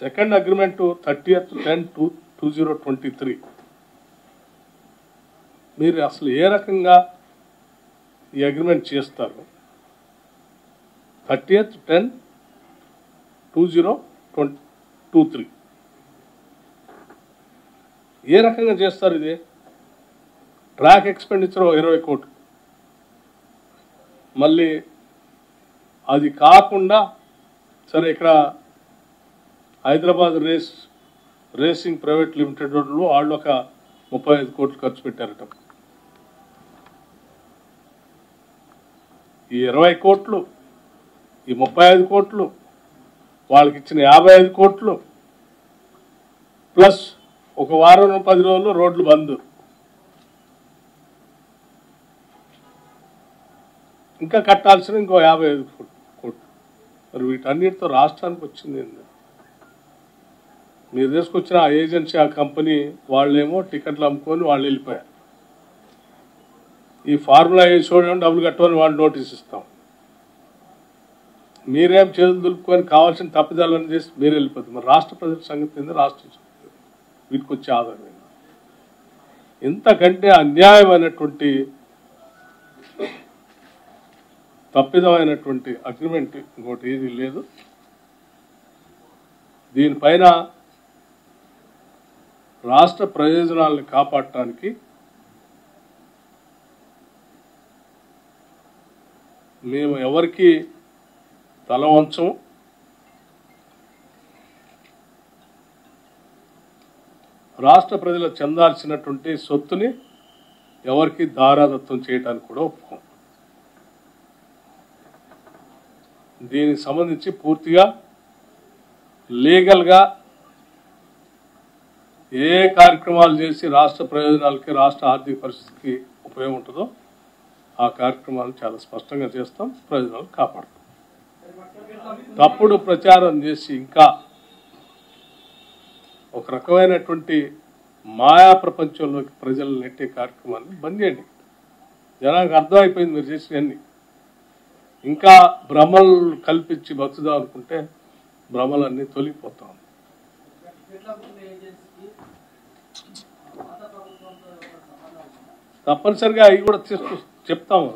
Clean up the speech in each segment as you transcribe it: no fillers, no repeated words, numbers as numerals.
Second agreement 30/10/2023 మీరు అసలు ఏ రకంగా ఈ అగ్రిమెంట్ చేస్తారు? 30/10/2023 ఏ రకంగా చేస్తారు? ఇది ట్రాక్ ఎక్స్పెండిచర్ 20 కోట్లు, మళ్ళీ అది కాకుండా సరే ఇక్కడ హైదరాబాద్ రేసింగ్ ప్రైవేట్ లిమిటెడ్ వాళ్ళు ఒక 35 కోట్లు ఖర్చు పెట్టారట. ఈ 20 కోట్లు, ఈ 35 కోట్లు, వాళ్ళకి ఇచ్చిన 55 కోట్లు ప్లస్ ఒక వారం 10 రోజులు రోడ్లు బంద్, ఇంకా కట్టాల్సిన ఇంకో 55 కోట్లు. మరి వీటన్నిటితో రాష్ట్రానికి వచ్చింది ఏంది? మీరు తీసుకొచ్చిన ఆ ఏజెన్సీ, ఆ కంపెనీ వాళ్ళేమో టికెట్లు అమ్ముకొని వాళ్ళు వెళ్ళిపోయారు. ఈ ఫార్ములా వేసుకోవడం డబ్బులు కట్టమని వాళ్ళు నోటీస్ ఇస్తాం. మీరేం చేతులు దులుపుకొని కావాల్సిన తప్పిదాలను చేసి మీరు వెళ్ళిపోతుంది. మరి రాష్ట్ర ప్రజల సంగతి ఏంది? రాష్ట్రం వీటికి వచ్చే ఆధారం ఏంది? ఇంతకంటే అన్యాయమైనటువంటి తప్పిదమైనటువంటి అగ్రిమెంట్ ఇంకోటి ఏది లేదు. దీనిపైన రాష్ట్ర ప్రయోజనాలను కాపాడటానికి మేము ఎవరికి తల వంచం. రాష్ట్ర ప్రజలకు చెందాల్సినటువంటి సొత్తుని ఎవరికి దారాదత్తం చేయడానికి కూడా ఒప్పుకోం. దీనికి సంబంధించి పూర్తిగా లీగల్గా ఏ కార్యక్రమాలు చేసి రాష్ట్ర ప్రయోజనాలకి, రాష్ట్ర ఆర్థిక పరిస్థితికి ఉపయోగం ఉంటుందో ఆ కార్యక్రమాలు చాలా స్పష్టంగా చేస్తాం, ప్రయోజనాలు కాపాడుతాం. తప్పుడు ప్రచారం చేసి ఇంకా ఒక రకమైనటువంటి మాయా ప్రపంచంలోకి ప్రజలు నెట్టే కార్యక్రమాన్ని బంద్ చేయండి. జనానికి అర్థమైపోయింది మీరు చేసినవన్నీ. ఇంకా భ్రమలు కల్పించి బతుకుదాం అనుకుంటే భ్రమలన్నీ తొలగిపోతాం. తప్పనిసరిగా అవి కూడా చెప్తాము.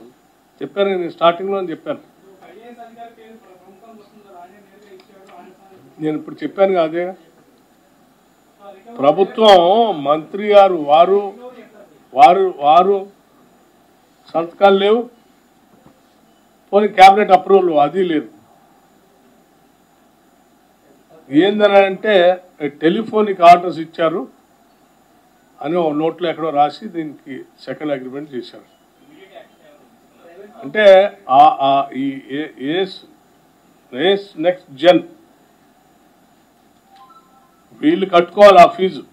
చెప్పాను, నేను స్టార్టింగ్లో చెప్పాను. నేను ఇప్పుడు చెప్పాను అదే. ప్రభుత్వం మంత్రి గారు వారు సంతకాలు లేవు, పోనీ క్యాబినెట్ అప్రూవల్ అది లేదు. ఏందనంటే టెలిఫోనిక్ ఆర్డర్స్ ఇచ్చారు అని ఒక నోట్లో ఎక్కడో రాసి దీనికి సెకండ్ అగ్రిమెంట్ చేశారు. అంటే ఈ నెక్స్ట్ జన్ వీళ్ళు కట్టుకోవాలి ఆ ఫీజు.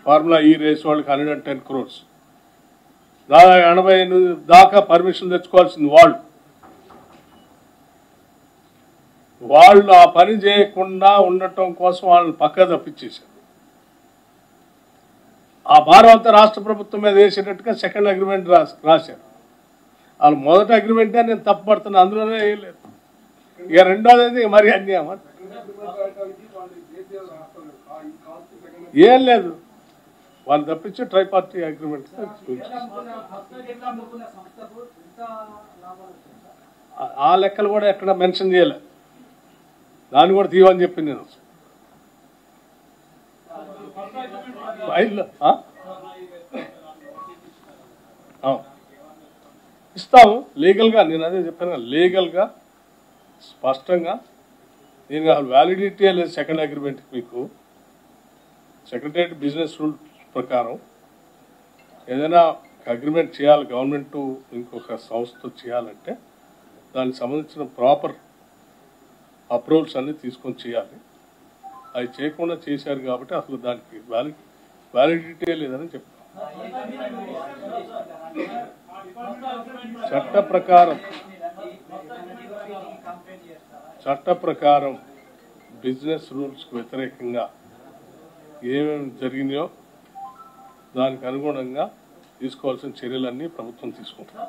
ఫార్ములా ఈ రేస్ వాళ్ళకి 110 crores, దాదాపు 88 దాకా పర్మిషన్ తెచ్చుకోవాల్సింది వాళ్ళు ఆ పని చేయకుండా ఉండటం కోసం వాళ్ళని పక్క తప్పించేశారు. ఆ భారం అంతా రాష్ట్ర ప్రభుత్వం మీద వేసేటట్టుగా సెకండ్ అగ్రిమెంట్ రాశారు. వాళ్ళు మొదటి అగ్రిమెంటే నేను తప్పుపడుతున్నా, అందులోనే వేయలేదు. ఇక రెండోది మరి అన్యాయం ఏం లేదు. వాళ్ళు తప్పించి ట్రైపార్టీ అగ్రిమెంట్ ఆ లెక్కలు కూడా ఎక్కడ మెన్షన్ చేయలే. దాన్ని కూడా తీయమని చెప్పింది నేను. ఇస్తాము లీగల్గా. నేను అదే చెప్పాను, లీగల్గా స్పష్టంగా. దీనికి అసలు వ్యాలిడిటీ లేదు సెకండ్ అగ్రిమెంట్. మీకు సెక్రటరియట్ బిజినెస్ రూల్ ప్రకారం ఏదైనా అగ్రిమెంట్ చేయాలి గవర్నమెంట్ ఇంకొక సంస్థతో చేయాలంటే దానికి సంబంధించిన ప్రాపర్ అప్రూవల్స్ అన్నీ తీసుకొని చేయాలి. అవి చేయకుండా చేశారు కాబట్టి అసలు దానికి వ్యాలిడిటీ లేదని చెప్తాం. చట్ట ప్రకారం బిజినెస్ రూల్స్కు వ్యతిరేకంగా ఏమేమి జరిగినాయో దానికి అనుగుణంగా తీసుకోవాల్సిన చర్యలన్నీ ప్రభుత్వం తీసుకుంటుంది.